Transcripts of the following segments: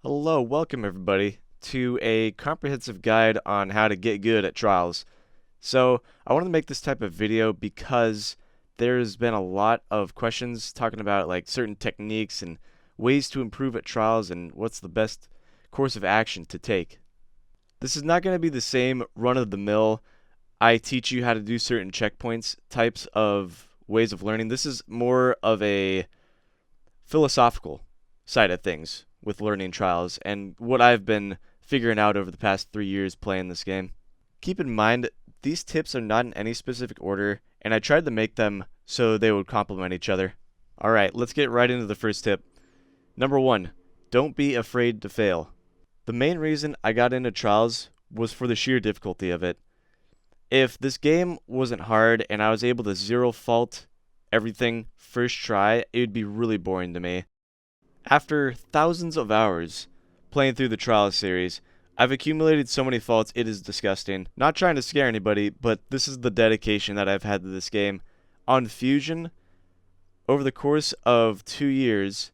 Hello, welcome everybody to a comprehensive guide on how to get good at trials. So, I wanted to make this type of video because there's been a lot of questions talking about like certain techniques and ways to improve at trials and what's the best course of action to take. This is not going to be the same run-of-the-mill, I teach you how to do certain checkpoints types of ways of learning. This is more of a philosophical side of things with learning trials and what I've been figuring out over the past 3 years playing this game. Keep in mind, these tips are not in any specific order, and I tried to make them so they would complement each other. Alright, let's get right into the first tip. Number 1, don't be afraid to fail. The main reason I got into trials was for the sheer difficulty of it. If this game wasn't hard and I was able to zero fault everything first try, it would be really boring to me. After thousands of hours playing through the Trials series, I've accumulated so many faults it is disgusting. Not trying to scare anybody, but this is the dedication that I've had to this game. On Fusion, over the course of 2 years,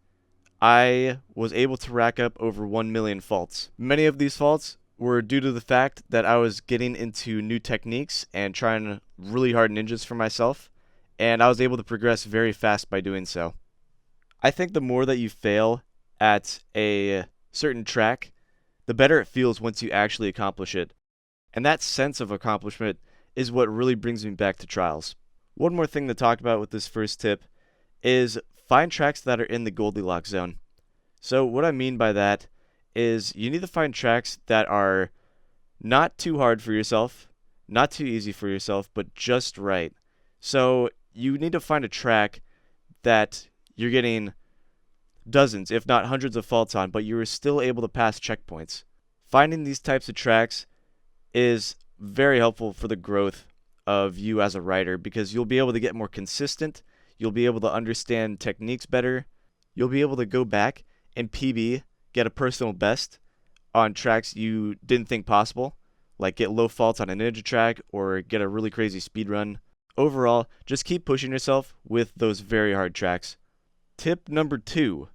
I was able to rack up over 1 million faults. Many of these faults were due to the fact that I was getting into new techniques and trying really hard ninjas for myself, and I was able to progress very fast by doing so. I think the more that you fail at a certain track, the better it feels once you actually accomplish it. And that sense of accomplishment is what really brings me back to trials. One more thing to talk about with this first tip is find tracks that are in the Goldilocks zone. So what I mean by that is you need to find tracks that are not too hard for yourself, not too easy for yourself, but just right. So you need to find a track that you're getting dozens, if not hundreds of faults on, but you are still able to pass checkpoints. Finding these types of tracks is very helpful for the growth of you as a writer because you'll be able to get more consistent, you'll be able to understand techniques better, you'll be able to go back and PB, get a personal best on tracks you didn't think possible, like get low faults on a ninja track or get a really crazy speed run. Overall, just keep pushing yourself with those very hard tracks. Tip number 2,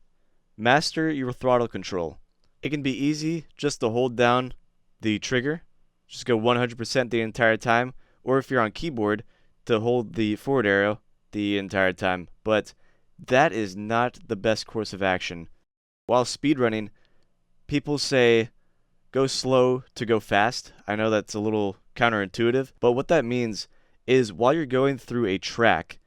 master your throttle control. It can be easy just to hold down the trigger, just go 100% the entire time, or if you're on keyboard, to hold the forward arrow the entire time, but that is not the best course of action. While speedrunning, people say go slow to go fast. I know that's a little counterintuitive, but what that means is while you're going through a track,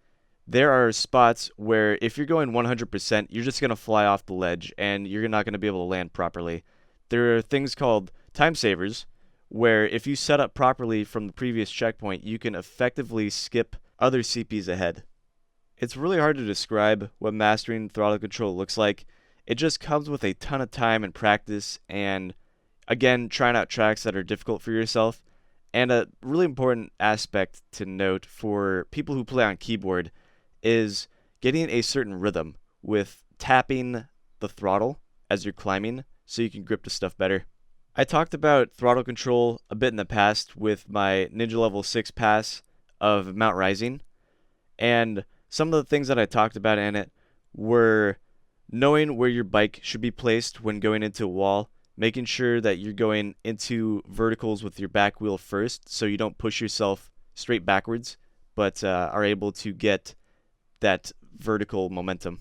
there are spots where if you're going 100%, you're just going to fly off the ledge and you're not going to be able to land properly. There are things called time savers where if you set up properly from the previous checkpoint, you can effectively skip other CPs ahead. It's really hard to describe what mastering throttle control looks like. It just comes with a ton of time and practice and, again, trying out tracks that are difficult for yourself. And a really important aspect to note for people who play on keyboard is getting a certain rhythm with tapping the throttle as you're climbing so you can grip the stuff better. I talked about throttle control a bit in the past with my Ninja Level 6 pass of Mount Rising, and some of the things that I talked about in it were knowing where your bike should be placed when going into a wall, making sure that you're going into verticals with your back wheel first so you don't push yourself straight backwards, but are able to get that vertical momentum.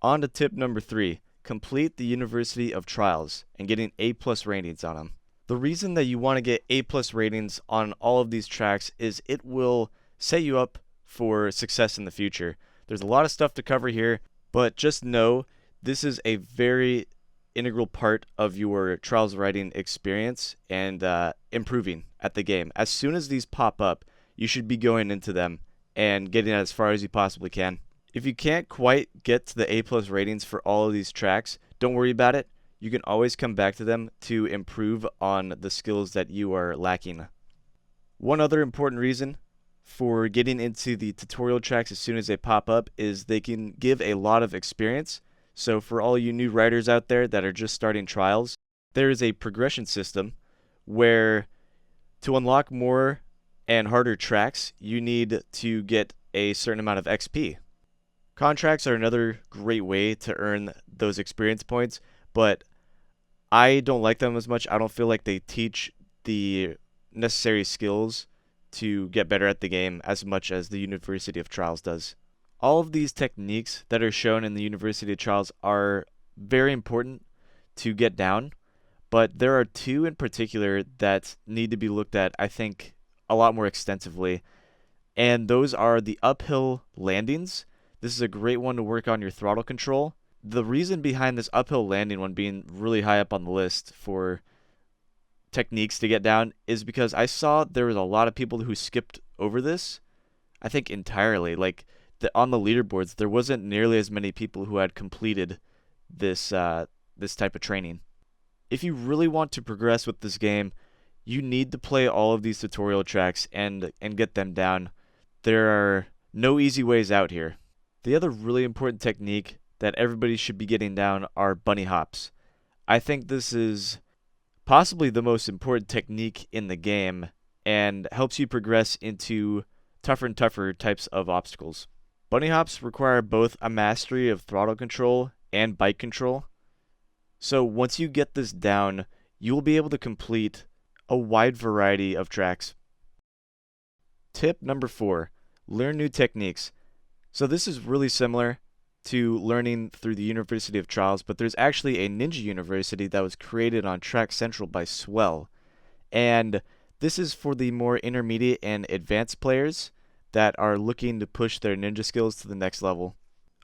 On to tip number 3, complete the University of Trials and getting A+ ratings on them. The reason that you want to get A+ ratings on all of these tracks is it will set you up for success in the future. There's a lot of stuff to cover here, but just know this is a very integral part of your trials writing experience and improving at the game. As soon as these pop up, you should be going into them and getting as far as you possibly can. If you can't quite get to the A+ ratings for all of these tracks, don't worry about it. You can always come back to them to improve on the skills that you are lacking. One other important reason for getting into the tutorial tracks as soon as they pop up is they can give a lot of experience. So for all you new writers out there that are just starting trials, there is a progression system where to unlock more and harder tracks, you need to get a certain amount of XP. Contracts are another great way to earn those experience points, but I don't like them as much. I don't feel like they teach the necessary skills to get better at the game as much as the University of Trials does. All of these techniques that are shown in the University of Trials are very important to get down, but there are two in particular that need to be looked at, I think, a lot more extensively, and those are the uphill landings. This is a great one to work on your throttle control. The reason behind this uphill landing one being really high up on the list for techniques to get down is because I saw there was a lot of people who skipped over this, I think entirely. Like on the leaderboards, there wasn't nearly as many people who had completed this type of training. If you really want to progress with this game, you need to play all of these tutorial tracks and get them down. There are no easy ways out here. The other really important technique that everybody should be getting down are bunny hops. I think this is possibly the most important technique in the game and helps you progress into tougher and tougher types of obstacles. Bunny hops require both a mastery of throttle control and bike control. So once you get this down, you will be able to complete a wide variety of tracks. Tip number 4, learn new techniques. So this is really similar to learning through the University of Trials, but there's actually a Ninja University that was created on Track Central by Swell. And this is for the more intermediate and advanced players that are looking to push their ninja skills to the next level.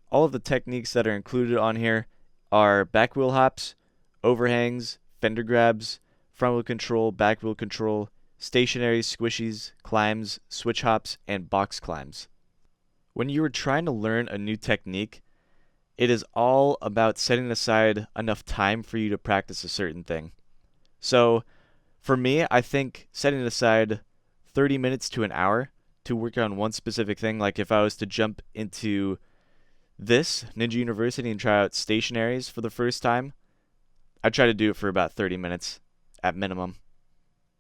All of the techniques that are included on here are back wheel hops, overhangs, fender grabs, front wheel control, back wheel control, stationary squishies, climbs, switch hops, and box climbs. When you are trying to learn a new technique, it is all about setting aside enough time for you to practice a certain thing. So, for me, I think setting aside 30 minutes to an hour to work on one specific thing, like if I was to jump into this Ninja University and try out stationaries for the first time, I'd try to do it for about 30 minutes at minimum.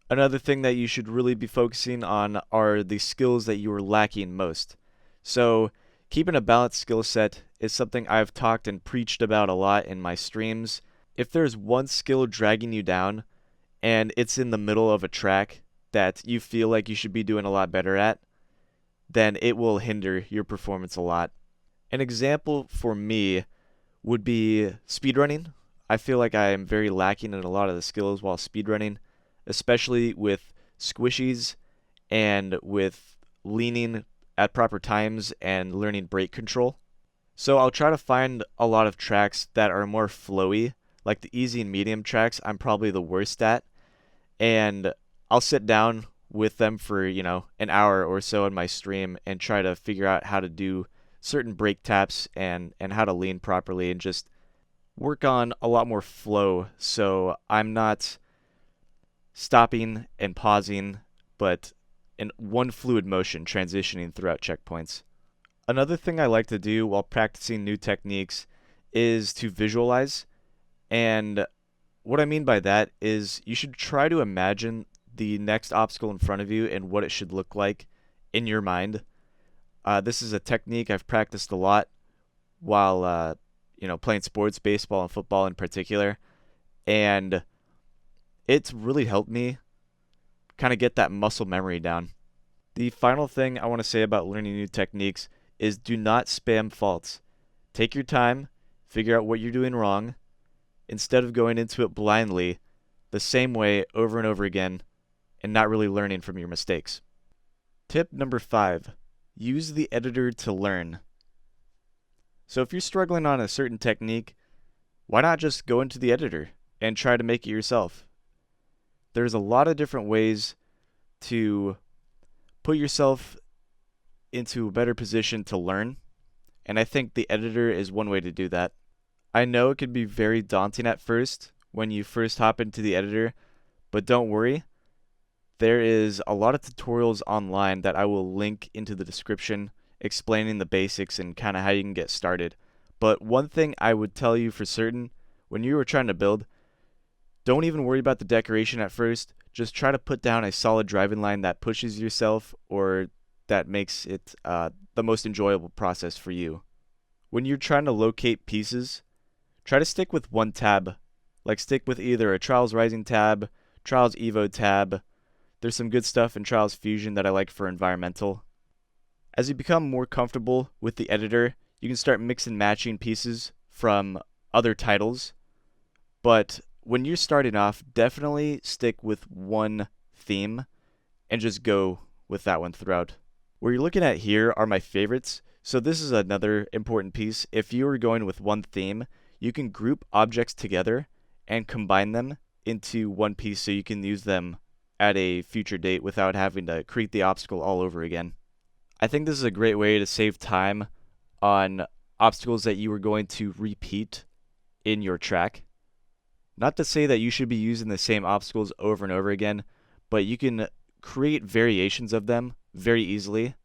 Another thing that you should really be focusing on are the skills that you are lacking most. So, keeping a balanced skill set is something I've talked and preached about a lot in my streams. If there's one skill dragging you down and it's in the middle of a track that you feel like you should be doing a lot better at, then it will hinder your performance a lot. An example for me would be speedrunning. I feel like I am very lacking in a lot of the skills while speedrunning, especially with squishies and with leaning at proper times and learning brake control. So I'll try to find a lot of tracks that are more flowy, like the easy and medium tracks I'm probably the worst at, and I'll sit down with them for, an hour or so in my stream and try to figure out how to do certain brake taps and how to lean properly and just work on a lot more flow so I'm not stopping and pausing, but in one fluid motion transitioning throughout checkpoints. Another thing I like to do while practicing new techniques is to visualize, and what I mean by that is you should try to imagine the next obstacle in front of you and what it should look like in your mind. This is a technique I've practiced a lot while playing sports, baseball and football in particular, and it's really helped me kind of get that muscle memory down. The final thing I want to say about learning new techniques is do not spam faults. Take your time, figure out what you're doing wrong, instead of going into it blindly the same way over and over again and not really learning from your mistakes. Tip number 5, use the editor to learn. So if you're struggling on a certain technique, why not just go into the editor and try to make it yourself? There's a lot of different ways to put yourself into a better position to learn, and I think the editor is one way to do that. I know it can be very daunting at first when you first hop into the editor, but don't worry. There is a lot of tutorials online that I will link into the description explaining the basics and kind of how you can get started. But one thing I would tell you for certain, when you are trying to build, don't even worry about the decoration at first. Just try to put down a solid driving line that pushes yourself or that makes it the most enjoyable process for you. When you're trying to locate pieces, try to stick with one tab Like stick with either a Trials Rising tab, Trials Evo tab. There's some good stuff in Trials Fusion that I like for environmental. As you become more comfortable with the editor, you can start mix and matching pieces from other titles. But when you're starting off, definitely stick with one theme and just go with that one throughout. What you're looking at here are my favorites. So this is another important piece. If you are going with one theme, you can group objects together and combine them into one piece so you can use them at a future date without having to create the obstacle all over again. I think this is a great way to save time on obstacles that you are going to repeat in your track. Not to say that you should be using the same obstacles over and over again, but you can create variations of them very easily.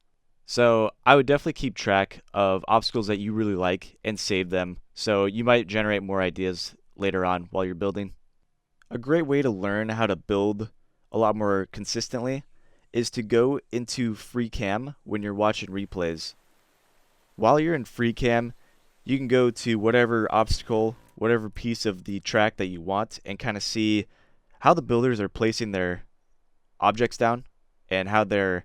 So I would definitely keep track of obstacles that you really like and save them, so you might generate more ideas later on while you're building. A great way to learn how to build a lot more consistently is to go into FreeCam when you're watching replays. While you're in FreeCam, you can go to whatever obstacle, whatever piece of the track that you want, and kind of see how the builders are placing their objects down and how they're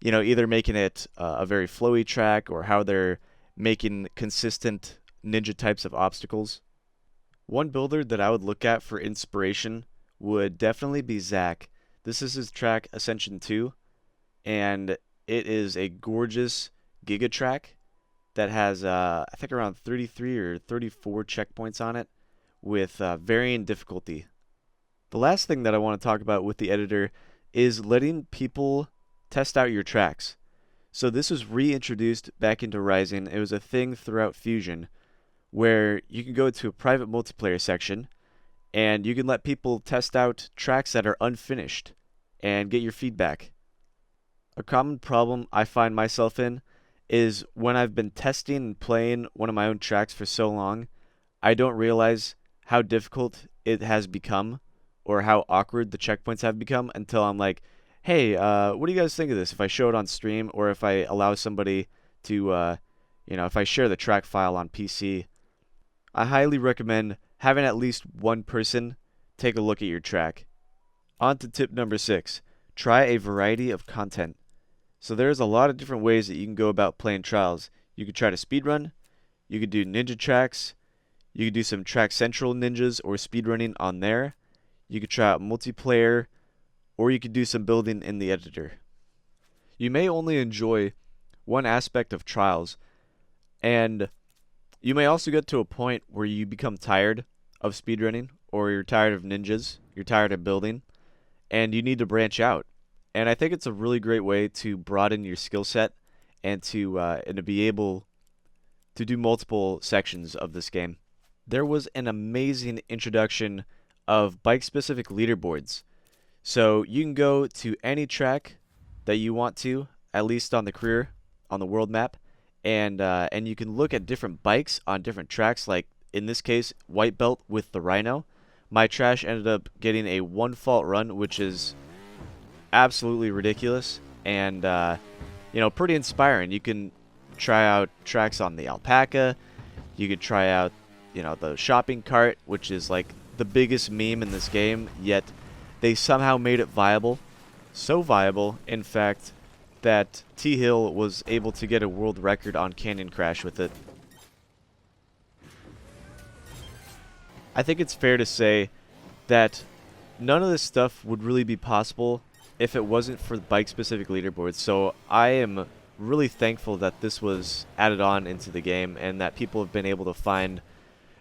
either making it a very flowy track or how they're making consistent ninja types of obstacles. One builder that I would look at for inspiration would definitely be Zach. This is his track Ascension 2, and it is a gorgeous Giga track that has, I think, around 33 or 34 checkpoints on it with varying difficulty. The last thing that I want to talk about with the editor is letting people test out your tracks. So this was reintroduced back into Rising. It was a thing throughout Fusion where you can go to a private multiplayer section and you can let people test out tracks that are unfinished and get your feedback. A common problem I find myself in is when I've been testing and playing one of my own tracks for so long, I don't realize how difficult it has become or how awkward the checkpoints have become until I'm like, hey, what do you guys think of this if I show it on stream or if I allow somebody to, if I share the track file on PC? I highly recommend having at least one person take a look at your track. On to tip number 6, try a variety of content. So there's a lot of different ways that you can go about playing Trials. You could try to speedrun, you could do ninja tracks, you could do some Track Central ninjas or speedrunning on there, you could try out multiplayer, or you could do some building in the editor. You may only enjoy one aspect of Trials, and you may also get to a point where you become tired of speedrunning, or you're tired of ninjas, you're tired of building, and you need to branch out. And I think it's a really great way to broaden your skill set and to be able to do multiple sections of this game. There was an amazing introduction of bike-specific leaderboards. So you can go to any track that you want to, at least on the career, on the world map, and you can look at different bikes on different tracks. Like in this case, White Belt with the Rhino. My trash ended up getting a 1 fault run, which is absolutely ridiculous and pretty inspiring. You can try out tracks on the Alpaca. You could try out the shopping cart, which is like the biggest meme in this game, yet they somehow made it viable. So viable, in fact, that T-Hill was able to get a world record on Canyon Crash with it. I think it's fair to say that none of this stuff would really be possible if it wasn't for the bike-specific leaderboards. So I am really thankful that this was added on into the game and that people have been able to find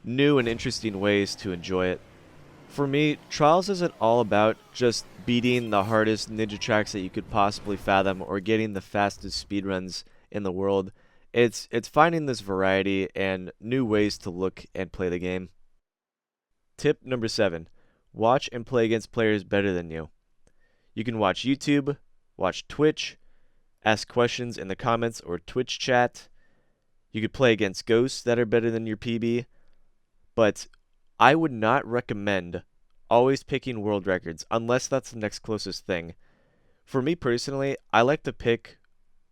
new and interesting ways to enjoy it. For me, Trials isn't all about just beating the hardest ninja tracks that you could possibly fathom or getting the fastest speedruns in the world. It's finding this variety and new ways to look and play the game. Tip number 7. Watch and play against players better than you. You can watch YouTube, watch Twitch, ask questions in the comments or Twitch chat. You could play against ghosts that are better than your PB. But I would not recommend always picking world records unless that's the next closest thing. For me personally, I like to pick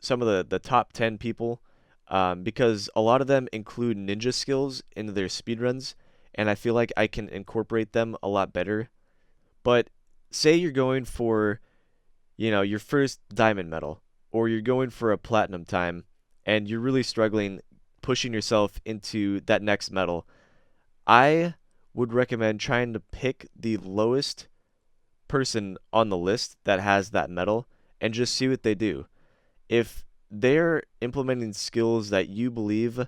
some of the top 10 people because a lot of them include ninja skills into their speedruns, and I feel like I can incorporate them a lot better. But say you're going for, your first diamond medal, or you're going for a platinum time, and you're really struggling pushing yourself into that next medal. I would recommend trying to pick the lowest person on the list that has that medal and just see what they do. If they're implementing skills that you believe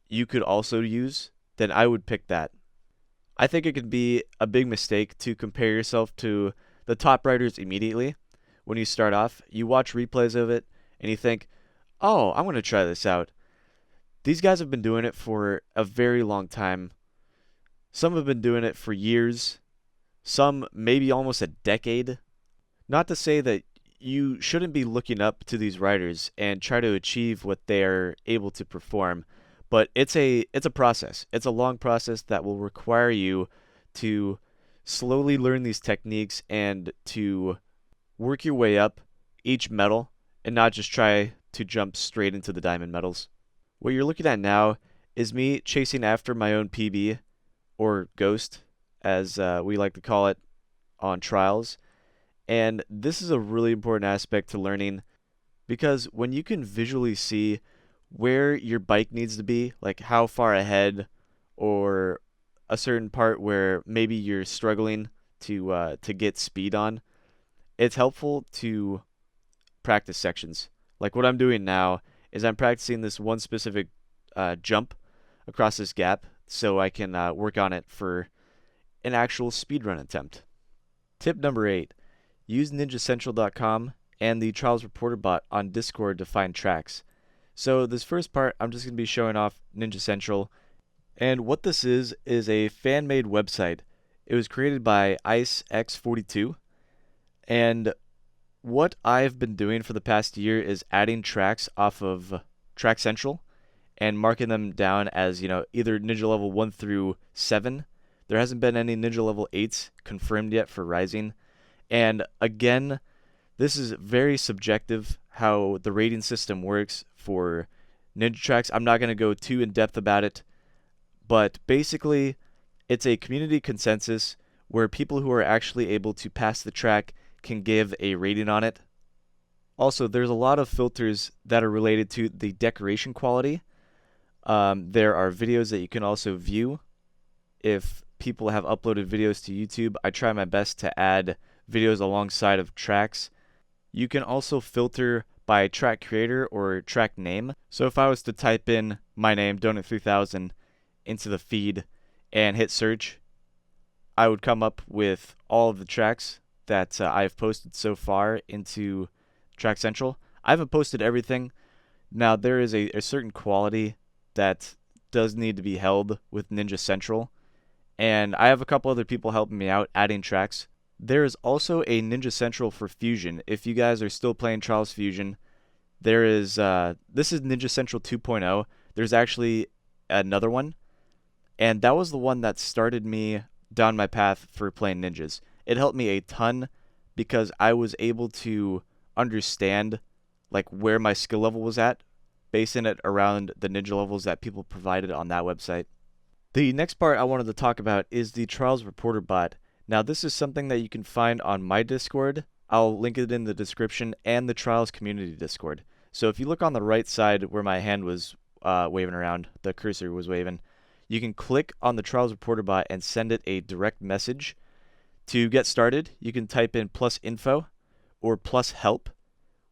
you could also use, then I would pick that. I think it could be a big mistake to compare yourself to the top riders immediately. When you start off, you watch replays of it and you think, oh, I'm going to try this out. These guys have been doing it for a very long time. Some have been doing it for years, some maybe almost a decade. Not to say that you shouldn't be looking up to these riders and try to achieve what they're able to perform, but it's a process. It's a long process that will require you to slowly learn these techniques and to work your way up each medal and not just try to jump straight into the diamond medals. What you're looking at now is me chasing after my own PB, or Ghost, as we like to call it on trials. And this is a really important aspect to learning because when you can visually see where your bike needs to be, like how far ahead, or a certain part where maybe you're struggling to get speed on, it's helpful to practice sections. Like what I'm doing now is I'm practicing this one specific jump across this gap so I can work on it for an actual speedrun attempt. Tip number 8. Use ninjacentral.com and the Trials Reporter bot on Discord to find tracks. So this first part, I'm just going to be showing off Ninja Central. And what this is a fan-made website. It was created by IceX42. And what I've been doing for the past year is adding tracks off of Track Central and marking them down as, either Ninja level 1 through 7. There hasn't been any Ninja level 8s confirmed yet for Rising. And again, this is very subjective how the rating system works for Ninja tracks. I'm not going to go too in depth about it, but basically it's a community consensus where people who are actually able to pass the track can give a rating on it. Also, there's a lot of filters that are related to the decoration quality. There are videos that you can also view. If people have uploaded videos to YouTube, I try my best to add videos alongside of tracks. You can also filter by track creator or track name. So if I was to type in my name, Donut3000, into the feed and hit search, I would come up with all of the tracks that I've posted so far into Track Central. I haven't posted everything. Now, there is a certain quality that does need to be held with Ninja Central, and I have a couple other people helping me out adding tracks. There is also a Ninja Central for Fusion. If you guys are still playing Trials Fusion, there is this is Ninja Central 2.0. There's actually another one, and that was the one that started me down my path for playing ninjas. It helped me a ton because I was able to understand like where my skill level was at, basing it around the ninja levels that people provided on that website. The next part I wanted to talk about is the Trials Reporter bot. Now, this is something that you can find on my Discord. I'll link it in the description, and the Trials Community Discord. So if you look on the right side where my hand was waving around, the cursor was waving, you can click on the Trials Reporter bot and send it a direct message. To get started, you can type in +info or +help.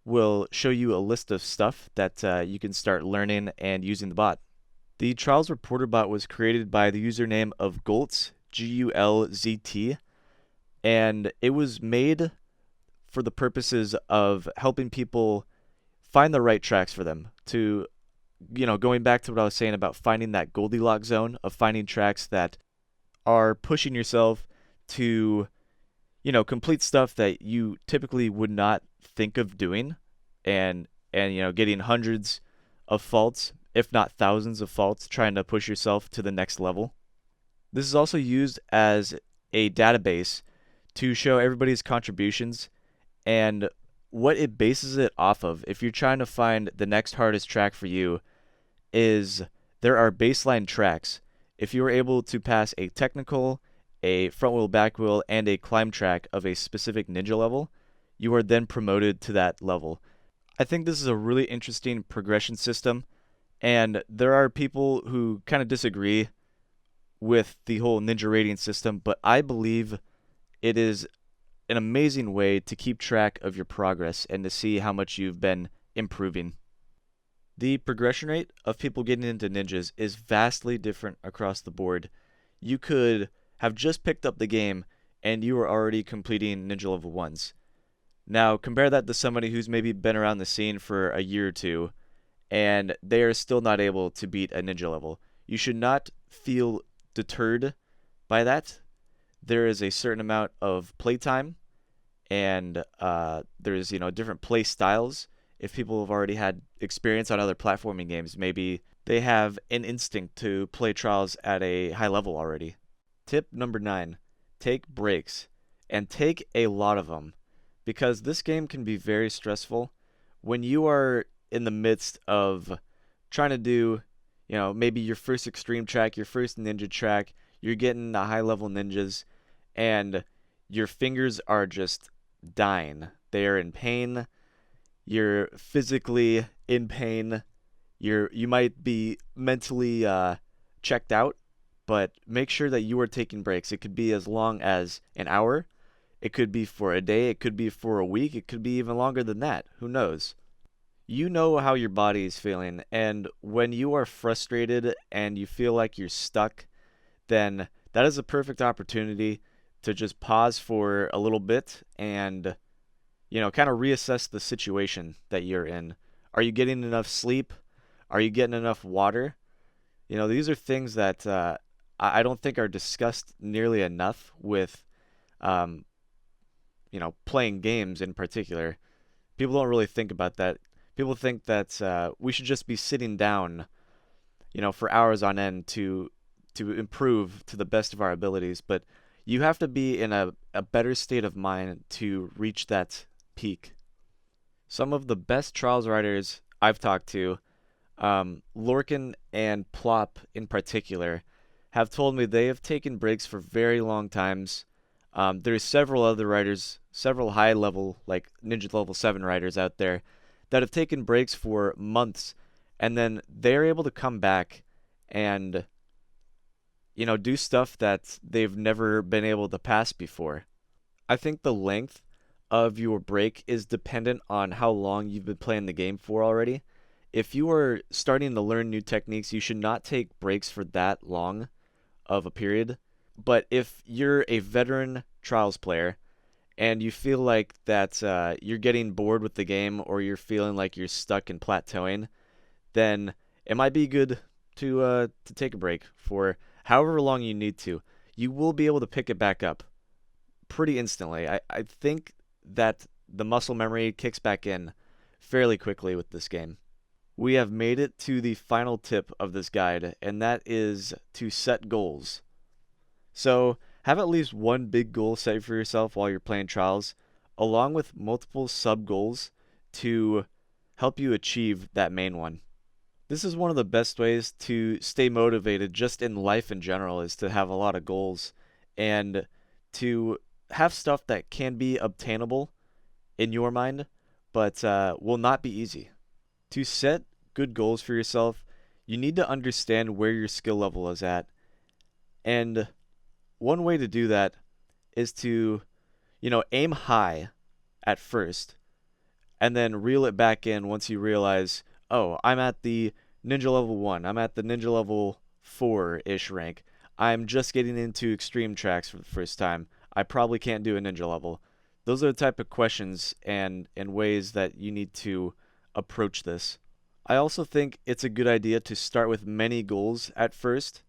Will show you a list of stuff that you can start learning and using the bot. The Trials Reporter bot was created by the username of Gulzt, Gulzt, and it was made for the purposes of helping people find the right tracks for them. To, going back to what I was saying about finding that Goldilocks zone of finding tracks that are pushing yourself to, complete stuff that you typically would not think of doing, and getting hundreds of faults, if not thousands of faults, trying to push yourself to the next level. This is also used as a database to show everybody's contributions and what it bases it off of. If you're trying to find the next hardest track for you, is there are baseline tracks. If you are able to pass a technical, a front wheel, back wheel, and a climb track of a specific ninja level, you are then promoted to that level. I think this is a really interesting progression system, and there are people who kind of disagree with the whole ninja rating system, but I believe it is an amazing way to keep track of your progress and to see how much you've been improving. The progression rate of people getting into ninjas is vastly different across the board. You could have just picked up the game and you are already completing ninja level 1s. Now, compare that to somebody who's maybe been around the scene for a year or two and they are still not able to beat a ninja level. You should not feel deterred by that. There is a certain amount of playtime and there's different play styles. If people have already had experience on other platforming games, maybe they have an instinct to play Trials at a high level already. Tip number 9, take breaks, and take a lot of them, because this game can be very stressful when you are in the midst of trying to do, maybe your first extreme track, your first ninja track, you're getting the high level ninjas, and your fingers are just dying. They are in pain. You're physically in pain. You might be mentally checked out, but make sure that you are taking breaks. It could be as long as an hour. It could be for a day. It could be for a week. It could be even longer than that. Who knows? You know how your body is feeling, and when you are frustrated and you feel like you're stuck, then that is a perfect opportunity to just pause for a little bit and kind of reassess the situation that you're in. Are you getting enough sleep? Are you getting enough water? These are things that I don't think are discussed nearly enough with, playing games in particular. People don't really think about that. People think that we should just be sitting down, for hours on end to improve to the best of our abilities. But you have to be in a better state of mind to reach that peak. Some of the best Trials riders I've talked to, Lorcan and Plop in particular, have told me they have taken breaks for very long times. There's several other riders, several high level, like Ninja level 7 riders out there that have taken breaks for months, and then they're able to come back and do stuff that they've never been able to pass before. I think the length of your break is dependent on how long you've been playing the game for already. If you are starting to learn new techniques, you should not take breaks for that long of a period. But if you're a veteran Trials player and you feel like that you're getting bored with the game, or you're feeling like you're stuck in plateauing, then it might be good to take a break for however long you need to. You will be able to pick it back up pretty instantly. I think that the muscle memory kicks back in fairly quickly with this game. We have made it to the final tip of this guide, and that is to set goals. So have at least one big goal set for yourself while you're playing Trials, along with multiple sub-goals to help you achieve that main one. This is one of the best ways to stay motivated just in life in general, is to have a lot of goals and to have stuff that can be obtainable in your mind, but will not be easy. To set good goals for yourself, you need to understand where your skill level is at. And one way to do that is to, aim high at first and then reel it back in once you realize, oh, I'm at the Ninja level 1, I'm at the Ninja level 4-ish rank, I'm just getting into extreme tracks for the first time, I probably can't do a Ninja level. Those are the type of questions and ways that you need to approach this. I also think it's a good idea to start with many goals at first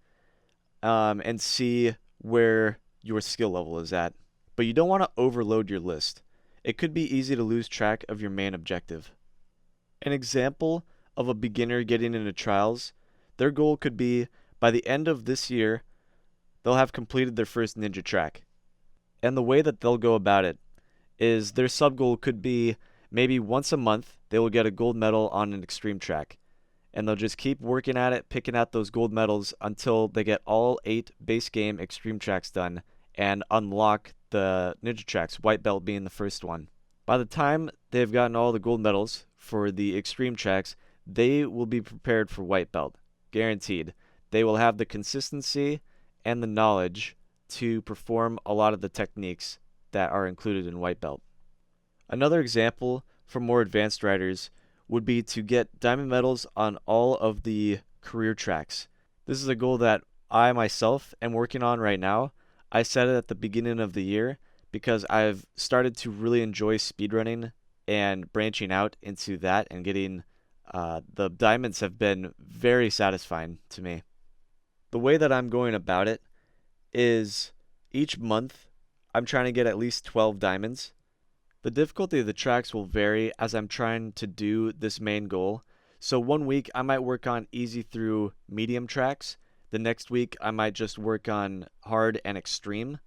and see where your skill level is at. But you don't want to overload your list. It could be easy to lose track of your main objective. An example of a beginner getting into Trials, their goal could be, by the end of this year, they'll have completed their first ninja track. And the way that they'll go about it is their sub goal could be maybe once a month they will get a gold medal on an extreme track. and they'll just keep working at it, picking out those gold medals until they get all 8 base game extreme tracks done and unlock the ninja tracks, white belt being the first one. By the time they've gotten all the gold medals for the extreme tracks, they will be prepared for white belt, guaranteed. They will have the consistency and the knowledge to perform a lot of the techniques that are included in white belt. Another example for more advanced riders would be to get diamond medals on all of the career tracks. This is a goal that I myself am working on right now. I set it at the beginning of the year because I've started to really enjoy speedrunning and branching out into that, and getting the diamonds have been very satisfying to me. The way that I'm going about it is each month I'm trying to get at least 12 diamonds. The difficulty of the tracks will vary as I'm trying to do this main goal. So one week I might work on easy through medium tracks. The next week I might just work on hard and extreme.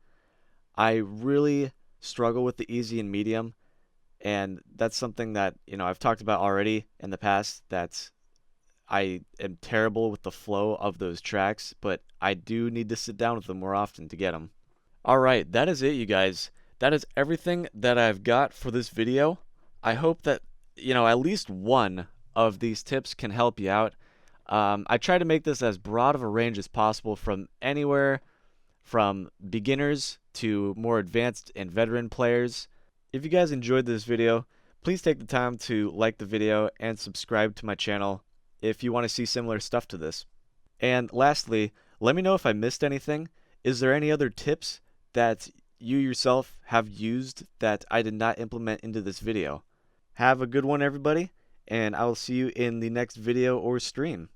I really struggle with the easy and medium, and that's something that, I've talked about already in the past, that I am terrible with the flow of those tracks, but I do need to sit down with them more often to get them. Alright, that is it, you guys. That is everything that I've got for this video. I hope that, at least one of these tips can help you out. I try to make this as broad of a range as possible, from anywhere from beginners to more advanced and veteran players. If you guys enjoyed this video, please take the time to like the video and subscribe to my channel if you want to see similar stuff to this. And lastly, let me know if I missed anything. Is there any other tips that you yourself have used that I did not implement into this video? Have a good one, everybody, and I will see you in the next video or stream.